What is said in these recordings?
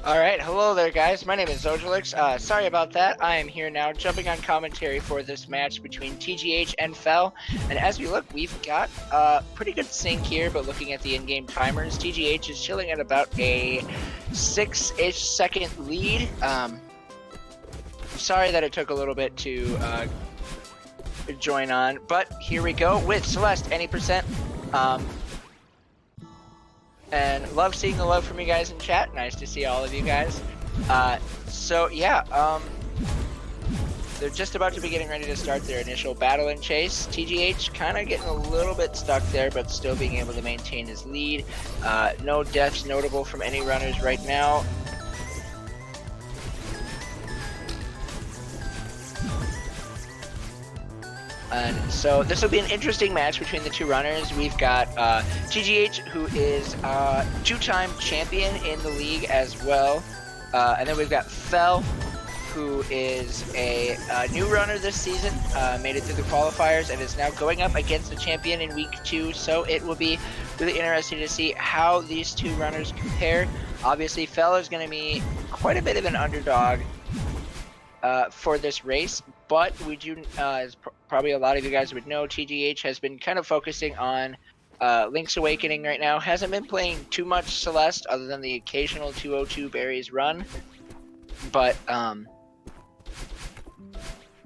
Alright, hello there guys, my name is Zojalix. Sorry about that, I am here now jumping on commentary for this match between TGH and Fel. And as we look, we've got a pretty good sync here, but looking at the in-game timers, TGH is chilling at about a 6-ish second lead. Sorry that it took a little bit to join on, but here we go with Celeste, any percent. And love seeing the love from you guys in chat. Nice to see all of you guys. So yeah, they're just about to be getting ready to start their initial battle and chase. TGH kind of getting a little bit stuck there, but still being able to maintain his lead. No deaths notable from any runners right now. And so this will be an interesting match between the two runners. We've got TGH, who is two-time champion in the league as well. And then we've got Fel, who is a new runner this season, made it through the qualifiers, and is now going up against the champion in week 2. So it will be really interesting to see how these two runners compare. Obviously, Fel is going to be quite a bit of an underdog for this race, but we do, as probably a lot of you guys would know, TGH has been kind of focusing on Link's Awakening right now. Hasn't been playing too much Celeste other than the occasional 202 berries run, but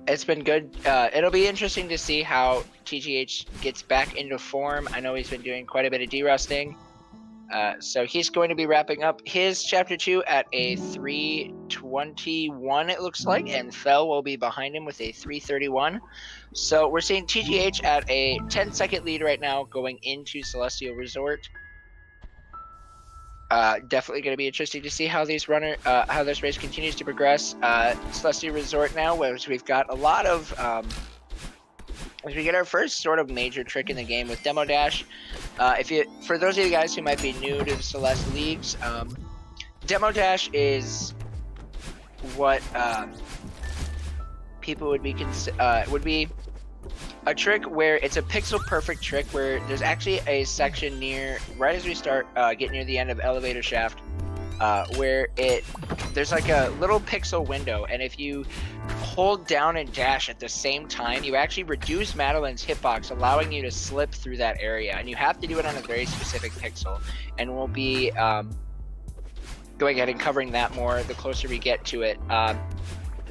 it's been good. It'll be interesting to see how TGH gets back into form. I know he's been doing quite a bit of derusting. So he's going to be wrapping up his Chapter 2 at a 3:21, it looks like, and Fel will be behind him with a 3:31. So we're seeing TGH at a 10-second lead right now going into Celestial Resort. Definitely going to be interesting to see how these how this race continues to progress. Celestial Resort now, where we've got a lot of as we get our first sort of major trick in the game with Demo Dash. For those of you guys who might be new to Celeste leagues, Demo Dash is what people would be a trick where it's a pixel perfect trick where there's actually a section right as we start get near the end of Elevator Shaft, where there's like a little pixel window, and if you hold down and dash at the same time, you actually reduce Madeline's hitbox, allowing you to slip through that area, and you have to do it on a very specific pixel, and we'll be going ahead and covering that more the closer we get to it.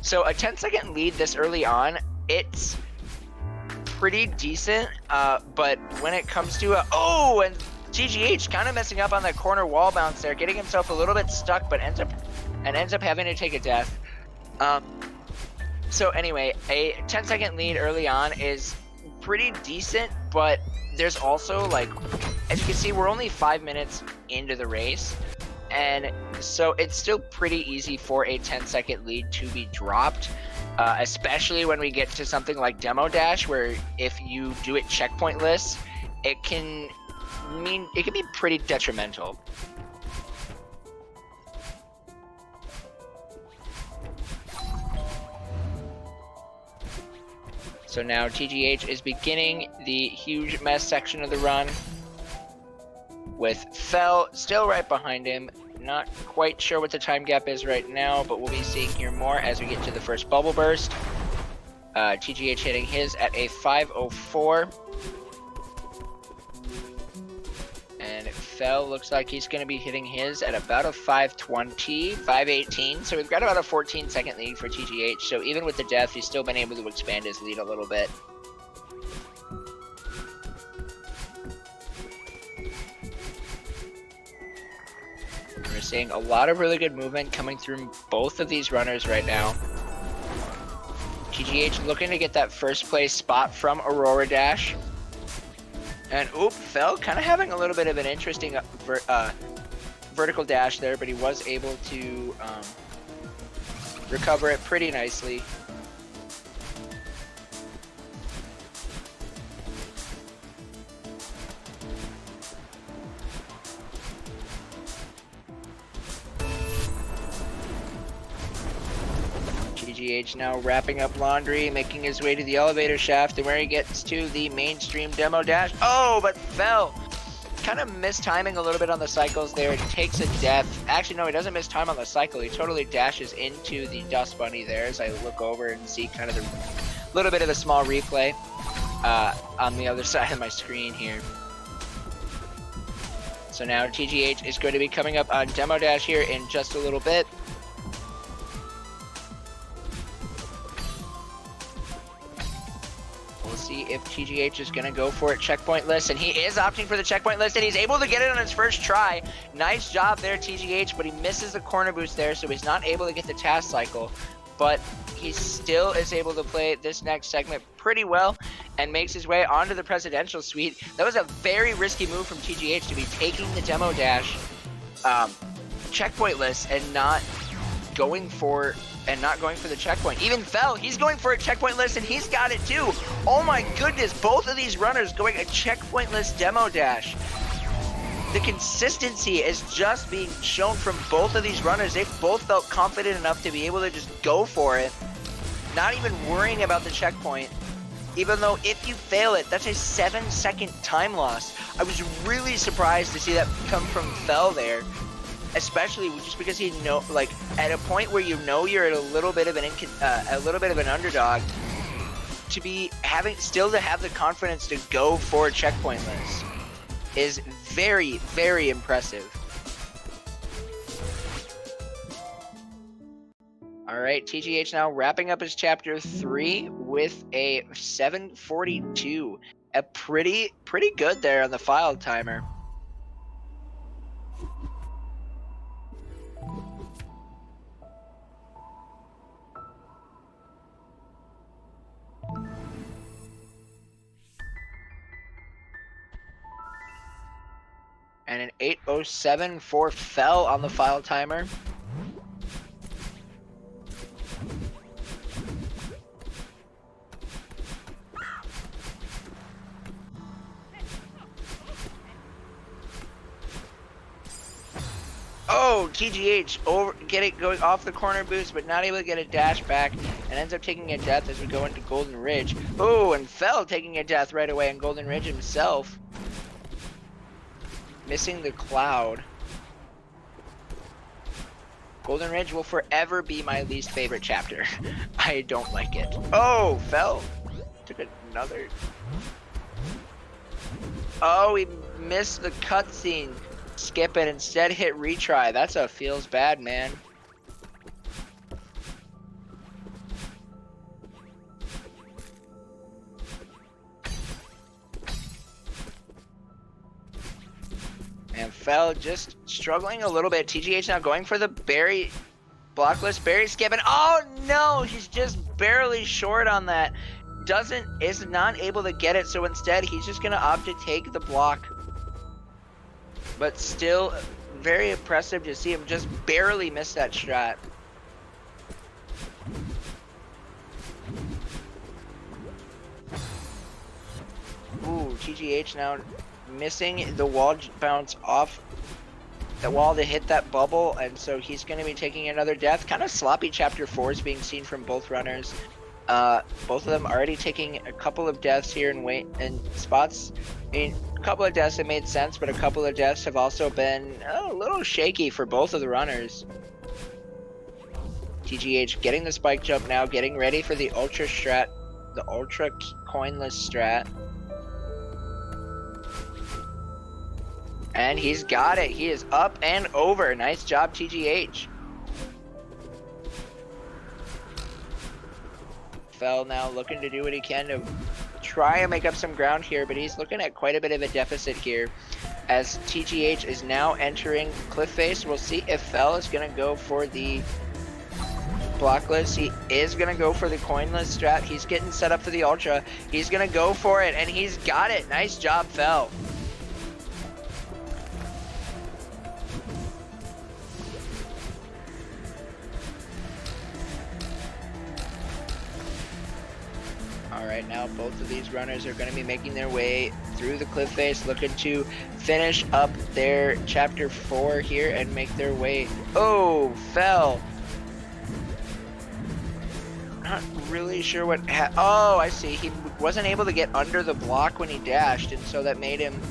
So a 10-second lead this early on, it's pretty decent, but when it comes to and TGH kind of messing up on that corner wall bounce there, getting himself a little bit stuck, but ends up having to take a death. So anyway, a 10-second lead early on is pretty decent, but there's also, like, as you can see, we're only 5 minutes into the race, and so it's still pretty easy for a 10-second lead to be dropped, especially when we get to something like Demo Dash, where if you do it checkpointless, it can be pretty detrimental. So now TGH is beginning the huge mess section of the run, with Fel still right behind him. Not quite sure what the time gap is right now, but we'll be seeing here more as we get to the first bubble burst. TGH hitting his at a 5:04. And Fel looks like he's going to be hitting his at about a 5:20, 5:18. So we've got about a 14-second lead for TGH. So even with the death, he's still been able to expand his lead a little bit. We're seeing a lot of really good movement coming through both of these runners right now. TGH looking to get that first place spot from Aurora Dash. And Fel kind of having a little bit of an interesting vertical dash there, but he was able to recover it pretty nicely. TGH now wrapping up laundry, making his way to the elevator shaft, and where he gets to the mainstream Demo Dash. Oh, but Fel kind of mistiming a little bit on the cycles there. It takes a death. Actually, no, he doesn't miss time on the cycle. He totally dashes into the Dust Bunny there as I look over and see kind of the little bit of the small replay on the other side of my screen here. So now TGH is going to be coming up on Demo Dash here in just a little bit. We'll see if TGH is going to go for it. Checkpoint list, and he is opting for the checkpoint list, and he's able to get it on his first try. Nice job there, TGH, but he misses the corner boost there, so he's not able to get the task cycle. But he still is able to play this next segment pretty well and makes his way onto the presidential suite. That was a very risky move from TGH to be taking the Demo Dash checkpoint list and not going for the checkpoint. Even Fell, he's going for a checkpoint list and he's got it too. Oh my goodness, both of these runners going a checkpoint list Demo Dash. The consistency is just being shown from both of these runners. They both felt confident enough to be able to just go for it, not even worrying about the checkpoint. Even though if you fail it, that's a 7-second time loss. I was really surprised to see that come from Fell there, especially just because he like at a point where you know you're at a little bit of an underdog, to be still have the confidence to go for a checkpoint list is very, very impressive. All right, TGH now wrapping up his chapter 3 with a 7:42. A pretty good there on the file timer. And an 8:07 for Fell on the file timer. Oh, TGH going off the corner boost, but not able to get a dash back, and ends up taking a death as we go into Golden Ridge. Oh, and Fell taking a death right away on Golden Ridge himself. Missing the cloud. Golden Ridge will forever be my least favorite chapter. I don't like it. Oh, Fell took another. Oh, he missed the cutscene. Skip it, instead hit retry. That's a feels bad, man. And Fell just struggling a little bit. TGH now going for the berry blocklist, berry skip, and oh no, he's just barely short on that. Is not able to get it, so instead he's just gonna opt to take the block. But still very impressive to see him just barely miss that strat. Ooh, TGH now missing the wall bounce off the wall to hit that bubble, and so he's going to be taking another death. Kind of sloppy chapter 4 is being seen from both runners. Both of them already taking a couple of deaths here in spots. I mean, a couple of deaths that made sense, but a couple of deaths have also been a little shaky for both of the runners. TGH getting the spike jump now, getting ready for the ultra strat, the ultra coinless strat. And he's got it. He is up and over. Nice job, TGH. Fell now looking to do what he can to try and make up some ground here, but he's looking at quite a bit of a deficit here as TGH is now entering cliff face. We'll see if Fell is going to go for the blockless. He is going to go for the coinless strat. He's getting set up for the ultra. He's going to go for it, and he's got it. Nice job, Fell. Alright, now both of these runners are going to be making their way through the cliff face, looking to finish up their chapter 4 here and make their way. Oh, Fell. Not really sure what oh, I see. He wasn't able to get under the block when he dashed, and so that made him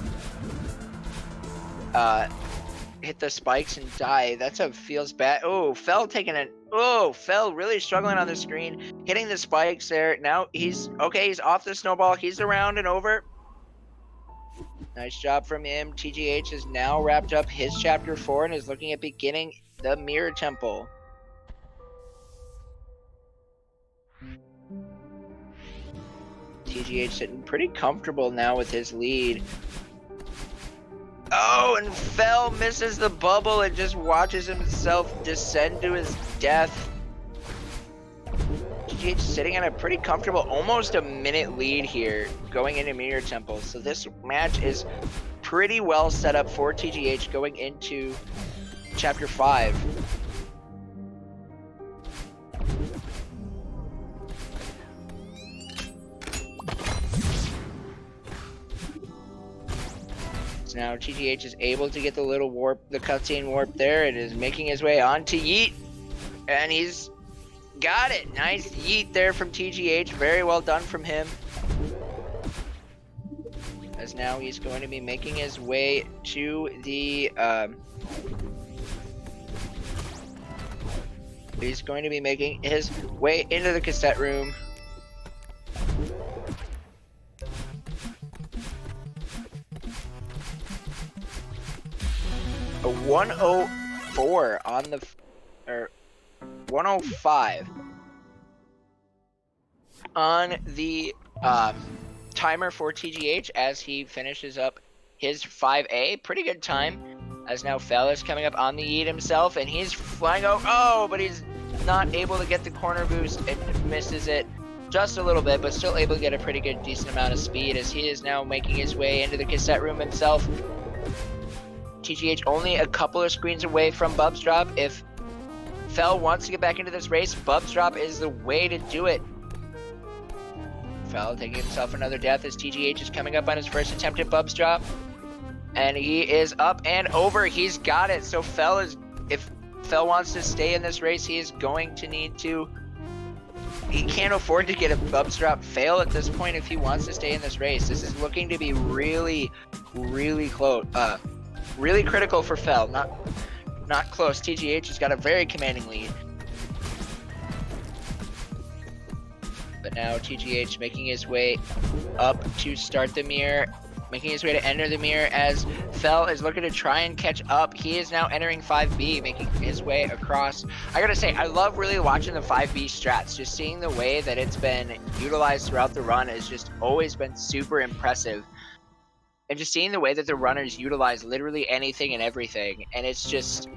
hit the spikes and die. Feels bad. Oh, Fell taking it. Oh, Fell really struggling on the screen, hitting the spikes there. Now he's okay. He's off the snowball. He's around and over. Nice job from him. TGH has now wrapped up his chapter 4 and is looking at beginning the Mirror Temple. TGH sitting pretty comfortable now with his lead. Oh, and Fell misses the bubble and just watches himself descend to his death. TGH sitting at a pretty comfortable, almost a minute lead here, going into Mirror Temple. So this match is pretty well set up for TGH going into Chapter 5. So now TGH is able to get the little warp, the cutscene warp there. It is making his way onto Yeet. And he's got it. Nice Yeet there from TGH. Very well done from him. As now he's going to be making his way to the... he's going to be making his way into the cassette room. A 104 on the, or 105 on the timer for TGH as he finishes up his 5A. Pretty good time. As now Fell is coming up on the Yeet himself, and he's flying out. Oh, but he's not able to get the corner boost and misses it just a little bit, but still able to get a pretty good, decent amount of speed as he is now making his way into the cassette room himself. TGH only a couple of screens away from Bub's drop. If Fell wants to get back into this race, Bub's drop is the way to do it. Fell taking himself another death as TGH is coming up on his first attempt at Bub's drop. And he is up and over. He's got it. So if Fell wants to stay in this race, he is going to need to... He can't afford to get a Bub's drop fail at this point if he wants to stay in this race. This is looking to be really, really close. Really critical for Fell. Not close. TGH has got a very commanding lead. But now TGH making his way up to start the mirror. Making his way to enter the mirror as Fell is looking to try and catch up. He is now entering 5B, making his way across. I gotta say, I love really watching the 5B strats. Just seeing the way that it's been utilized throughout the run has just always been super impressive. And just seeing the way that the runners utilize literally anything and everything. And it's just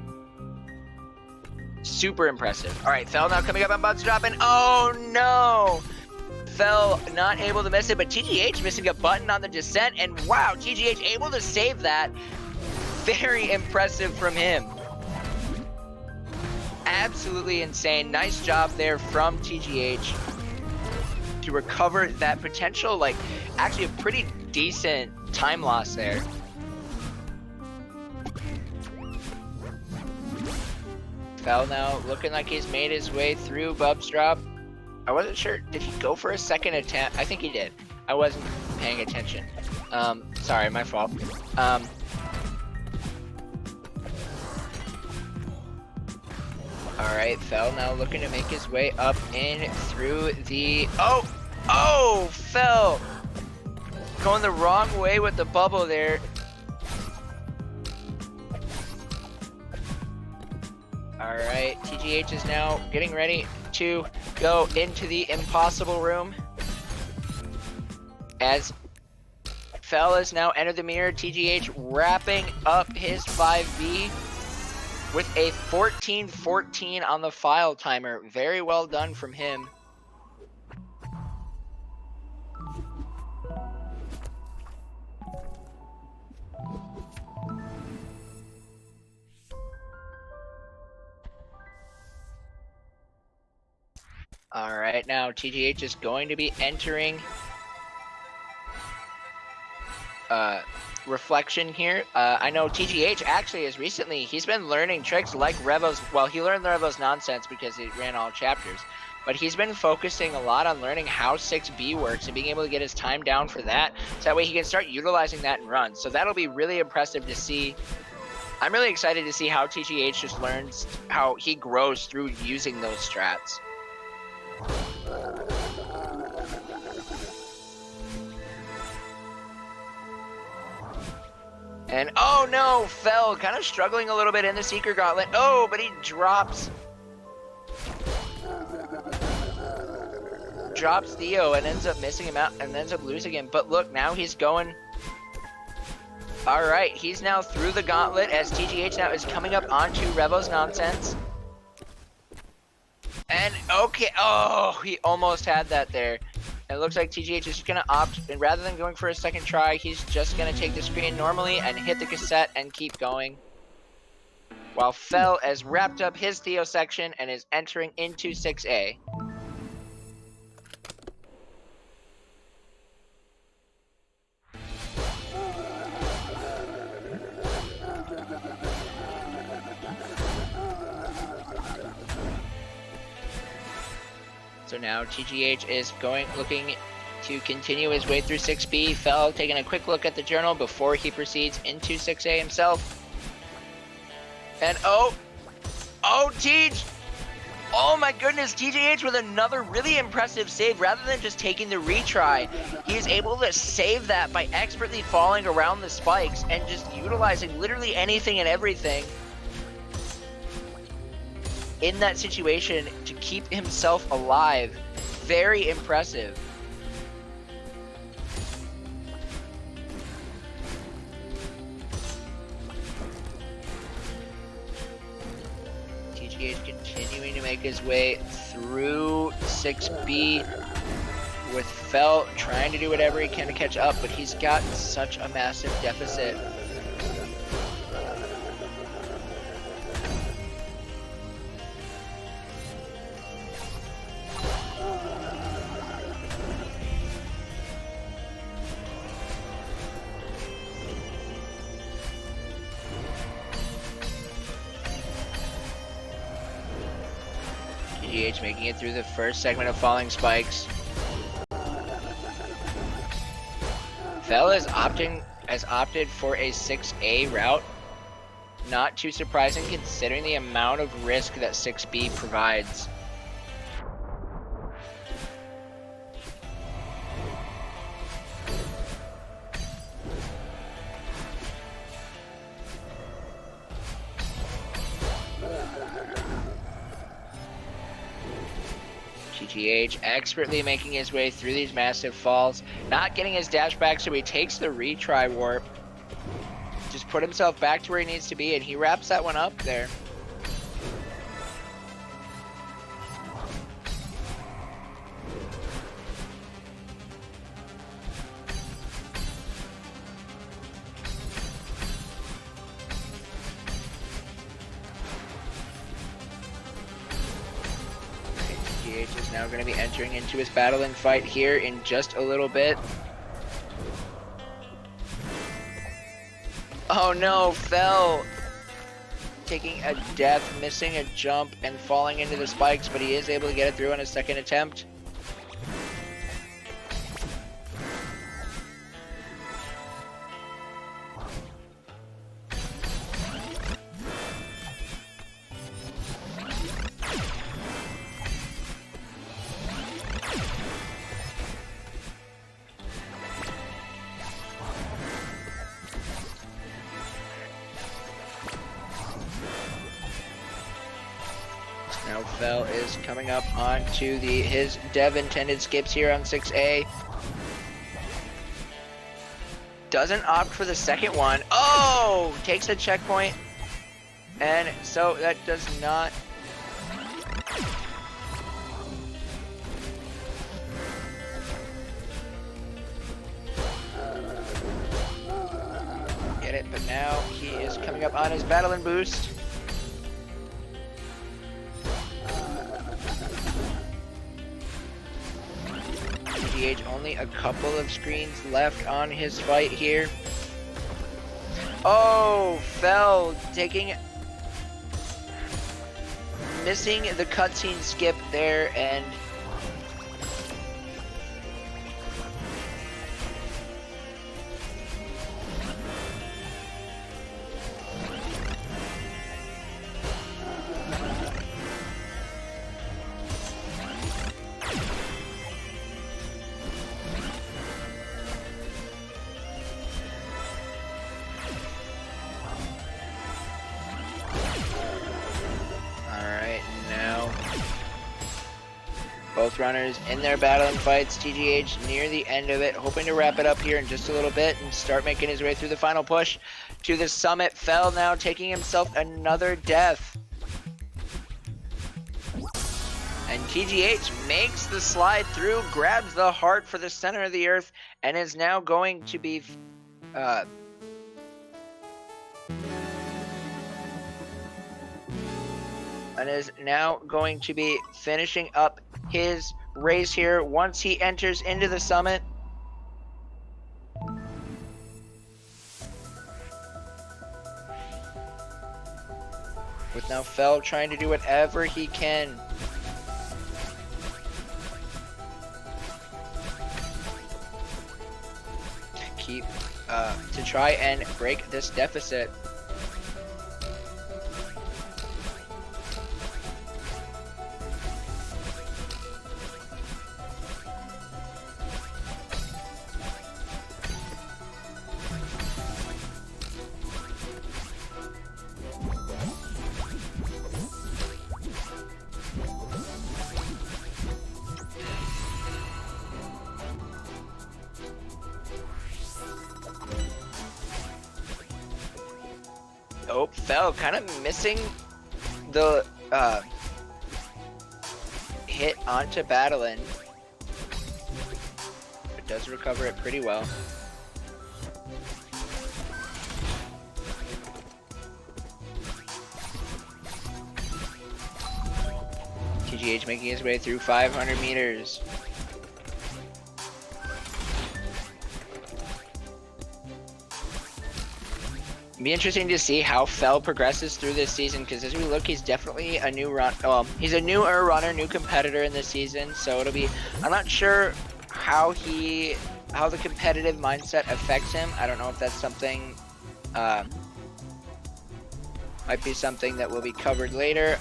super impressive. All right, Fell now coming up on Bub's drop, and oh no! Fell not able to miss it, but TGH missing a button on the descent, and wow, TGH able to save that. Very impressive from him. Absolutely insane. Nice job there from TGH to recover that potential, like, actually a pretty decent time loss there. Fell now looking like he's made his way through Bub's drop. I wasn't sure, did he go for a second attempt? I think he did. I wasn't paying attention. Sorry, my fault. Alright, Fell now looking to make his way up in through the... Oh, Fell! Going the wrong way with the bubble there. Alright, TGH is now getting ready to go into the impossible room. As Fell has now entered the mirror, TGH wrapping up his 5B with a 14-14 on the file timer. Very well done from him. Alright, now TGH is going to be entering Reflection here. I know TGH actually is recently, he's been learning tricks like Revo's, well, he learned Revo's nonsense because he ran all chapters, but he's been focusing a lot on learning how 6B works and being able to get his time down for that, so that way he can start utilizing that in runs. So that'll be really impressive to see I'm really excited to see how TGH just learns, how he grows through using those strats. And oh no, Fell kind of struggling a little bit in the Seeker Gauntlet. Oh, but he drops Theo and ends up missing him out and ends up losing him. But look, now he's going. All right, he's now through the gauntlet as TGH now is coming up onto Revo's Nonsense. And okay, oh, he almost had that there. And it looks like TGH is just gonna opt, and rather than going for a second try, he's just gonna take the screen normally and hit the cassette and keep going. While Fell has wrapped up his Theo section and is entering into 6A. So now TGH is looking to continue his way through 6B. Fell taking a quick look at the journal before he proceeds into 6A himself. And oh, Tej! Oh my goodness, TGH with another really impressive save. Rather than just taking the retry, he is able to save that by expertly falling around the spikes and just utilizing literally anything and everything in that situation to keep himself alive. Very impressive. TGH continuing to make his way through 6B with Fell trying to do whatever he can to catch up, but he's got such a massive deficit. TGH making it through the first segment of falling spikes. Fell has opted for a 6A route. Not too surprising considering the amount of risk that 6B provides. TGH expertly making his way through these massive falls, not getting his dash back, so he takes the retry warp. Just put himself back to where he needs to be, and he wraps that one up there. TGH is now going to be entering into his battling fight here in just a little bit. Oh no, Fell taking a death, missing a jump, and falling into the spikes, but he is able to get it through on his second attempt. Now Fell is coming up onto his dev intended skips here on 6A. Doesn't opt for the second one. Oh! Takes a checkpoint. And so that does not... get it, but now he is coming up on his battle and boost. TGH only a couple of screens left on his fight here. Oh, Fell missing the cutscene skip there, and Both runners in their battling fights. TGH near the end of it, hoping to wrap it up here in just a little bit and start making his way through the final push to the summit. Fell now taking himself another death. And TGH makes the slide through, grabs the heart for the center of the earth, and is now going to be finishing up his race here once he enters into the summit. With now Fell trying to do whatever he can to try and break this deficit. Oh, Fell kind of missing the hit onto Battlein, but does recover it pretty well. TGH making his way through 500 meters. Be interesting to see how Fell progresses through this season, because as we look, he's definitely a new he's a newer runner, new competitor in this season. So it'll be, I'm not sure how the competitive mindset affects him. I don't know if that's something, might be something that will be covered later.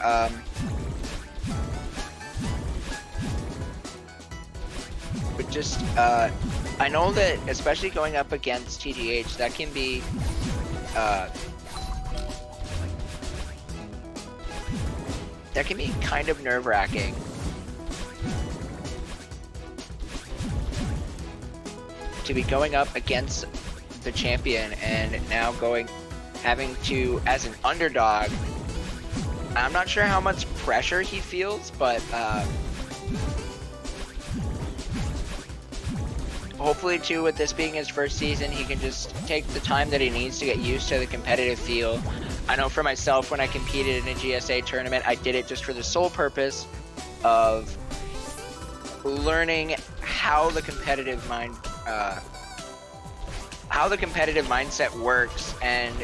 But just, I know that especially going up against TGH, that can be kind of nerve-wracking. To be going up against the champion and now having to, as an underdog, I'm not sure how much pressure he feels, but hopefully too, with this being his first season, he can just take the time that he needs to get used to the competitive feel. I know for myself, when I competed in a GSA tournament, I did it just for the sole purpose of learning how the competitive mindset works, and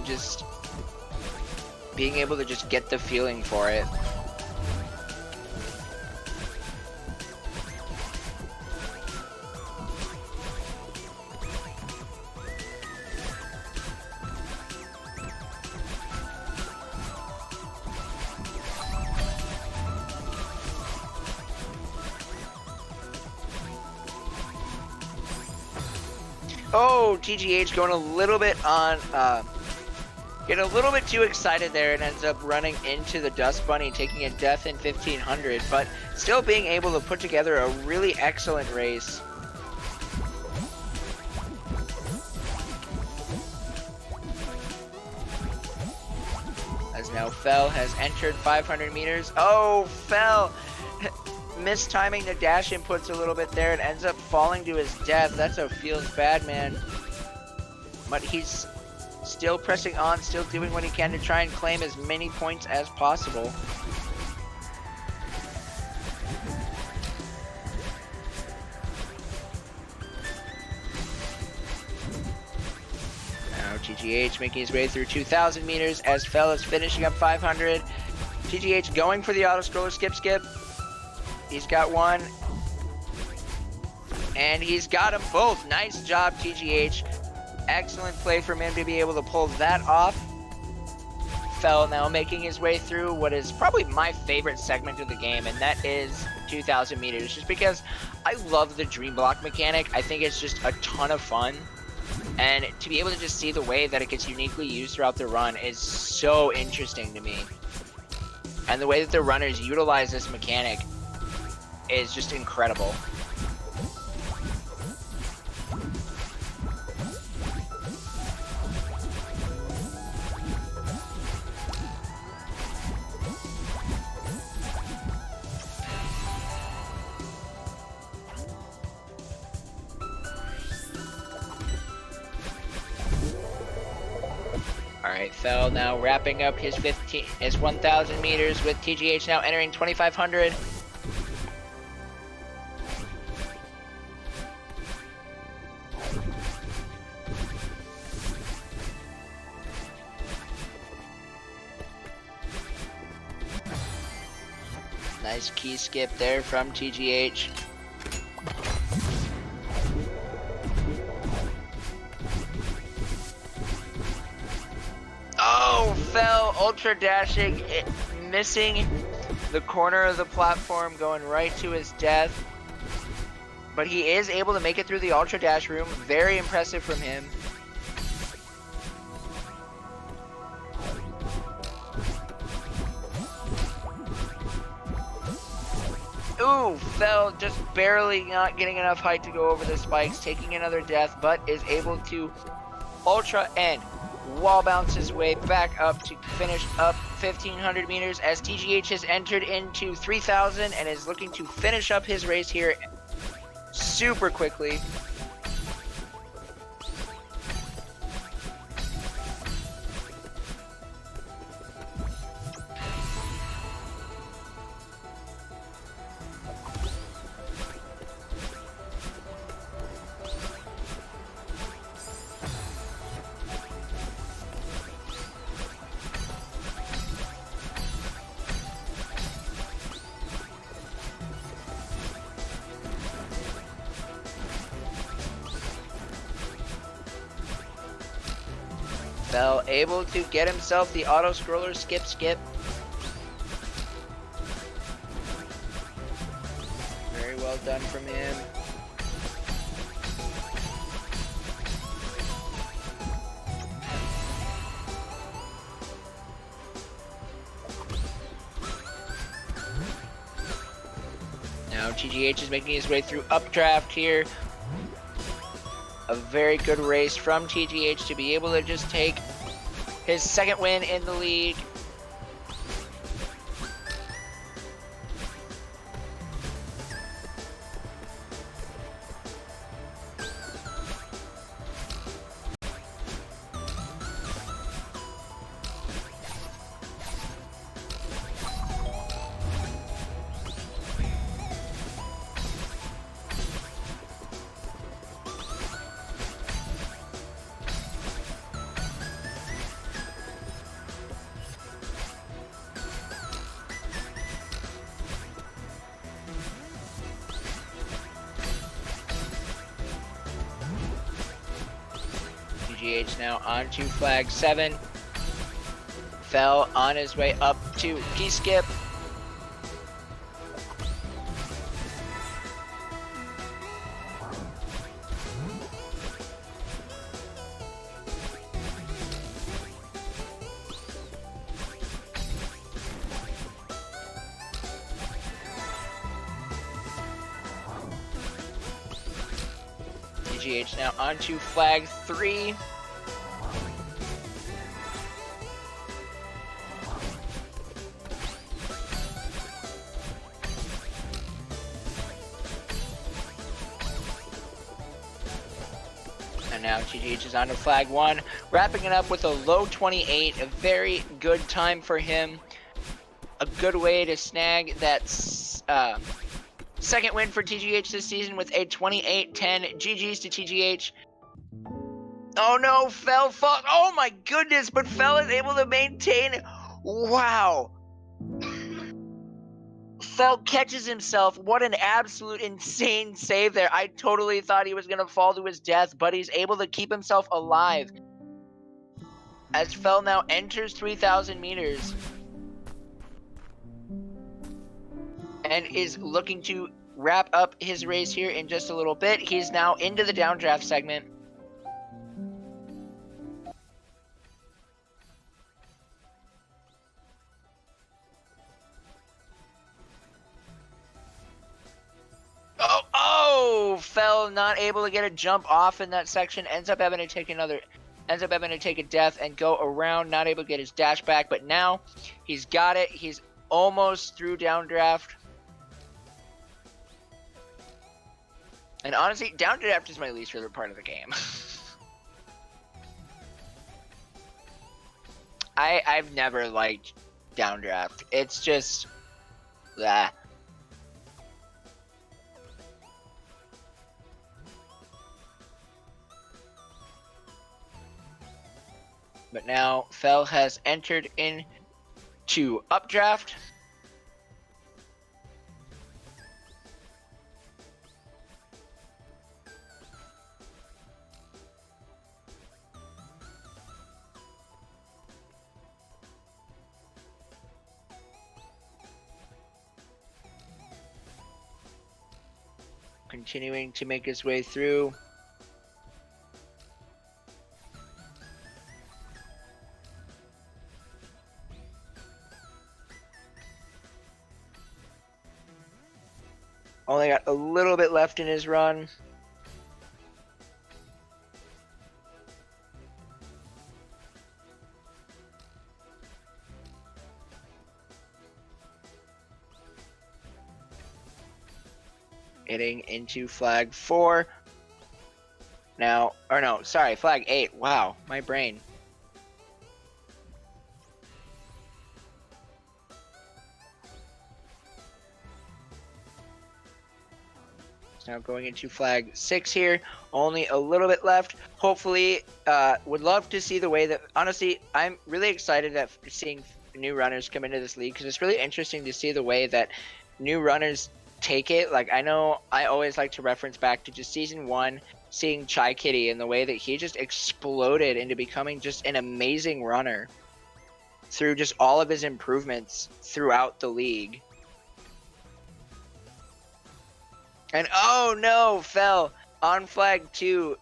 just being able to just get the feeling for it. Oh, TGH going a little bit on, getting a little bit too excited there, and ends up running into the Dust Bunny, taking a death in 1500, but still being able to put together a really excellent race. As now Fell has entered 500 meters. Oh, Fell! Mistiming the dash inputs a little bit there and ends up falling to his death. That's a feels bad, man. But he's still pressing on, still doing what he can to try and claim as many points as possible. Now TGH making his way through 2,000 meters as Fell is finishing up 500. TGH going for the auto scroller skip. He's got one, and he's got them both. Nice job, TGH. Excellent play from him to be able to pull that off. Fell now making his way through what is probably my favorite segment of the game, and that is 2,000 meters, just because I love the dream block mechanic. I think it's just a ton of fun, and to be able to just see the way that it gets uniquely used throughout the run is so interesting to me. And the way that the runners utilize this mechanic is just incredible. Alright, Fel now wrapping up his 1,000 meters with TGH now entering 2,500. Nice key skip there from TGH. Oh, Fel ultra dashing, missing the corner of the platform, going right to his death. But he is able to make it through the ultra dash room. Very impressive from him. Ooh, Fel just barely not getting enough height to go over the spikes, taking another death, but is able to ultra and wall bounce his way back up to finish up 1,500 meters as TGH has entered into 3,000 and is looking to finish up his race here super quickly. Fel able to get himself the auto scroller skip. Very well done from him. Now TGH is making his way through updraft here. A very good race from TGH to be able to just take his second win in the league. TGH now onto flag 7. Fel on his way up to key skip. TGH now onto flag 3. And now TGH is onto flag 1, wrapping it up with a low 28, a very good time for him. A good way to snag that second win for TGH this season with a 28-10. GG's to TGH. Oh no, Fel fought. Oh my goodness, but Fel is able to maintain. Wow. Fel catches himself. What an absolute insane save there. I totally thought he was going to fall to his death, but he's able to keep himself alive. As Fel now enters 3,000 meters and is looking to wrap up his race here in just a little bit. He's now into the downdraft segment. Fel not able to get a jump off in that section, ends up having to take a death and go around, not able to get his dash back, but now he's got it. He's almost through downdraft. And honestly, downdraft is my least favorite part of the game. I've never liked downdraft. It's just blah. But now Fel has entered into updraft. Continuing to make his way through. Only got a little bit left in his run. Hitting into flag 4. Now, or no, sorry, flag 8. Wow, my brain. Now going into flag 6 here. Only a little bit left. Hopefully, would love to see the way that, honestly, I'm really excited at seeing new runners come into this league because it's really interesting to see the way that new runners take it. Like, I know I always like to reference back to just season 1, seeing Chai Kitty and the way that he just exploded into becoming just an amazing runner through just all of his improvements throughout the league. And oh no, Fel on flag 2,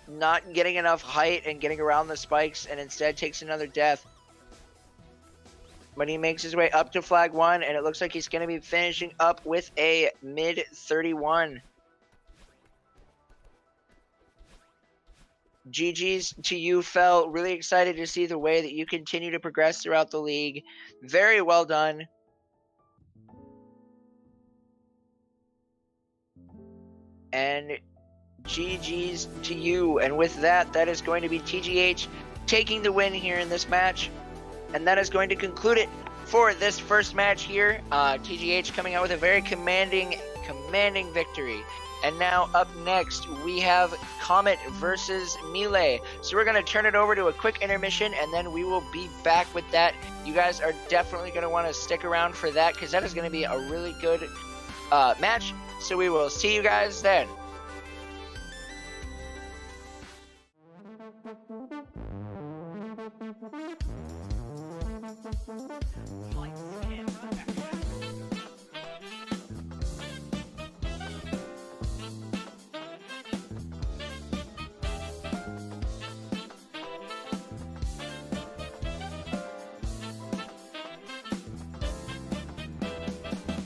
not getting enough height and getting around the spikes, and instead takes another death. But he makes his way up to flag 1, and it looks like he's going to be finishing up with a mid 31. GG's to you, Fel. Really excited to see the way that you continue to progress throughout the league. Very well done. And GG's to you. And with that, that is going to be TGH taking the win here in this match. And that is going to conclude it for this first match here. TGH coming out with a very commanding victory. And now up next, we have Comet versus Melee. So we're going to turn it over to a quick intermission, and then we will be back with that. You guys are definitely going to want to stick around for that, because that is going to be a really good match. So we will see you guys then.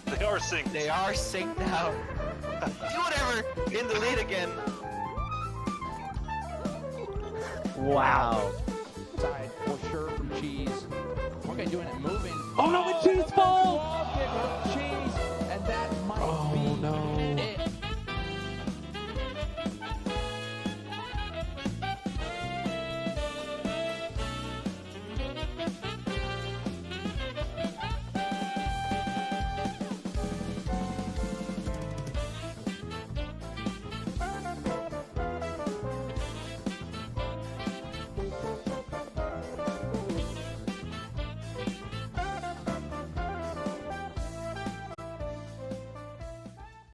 They are synced. They are synced now. Do whatever! In the lead again. Wow.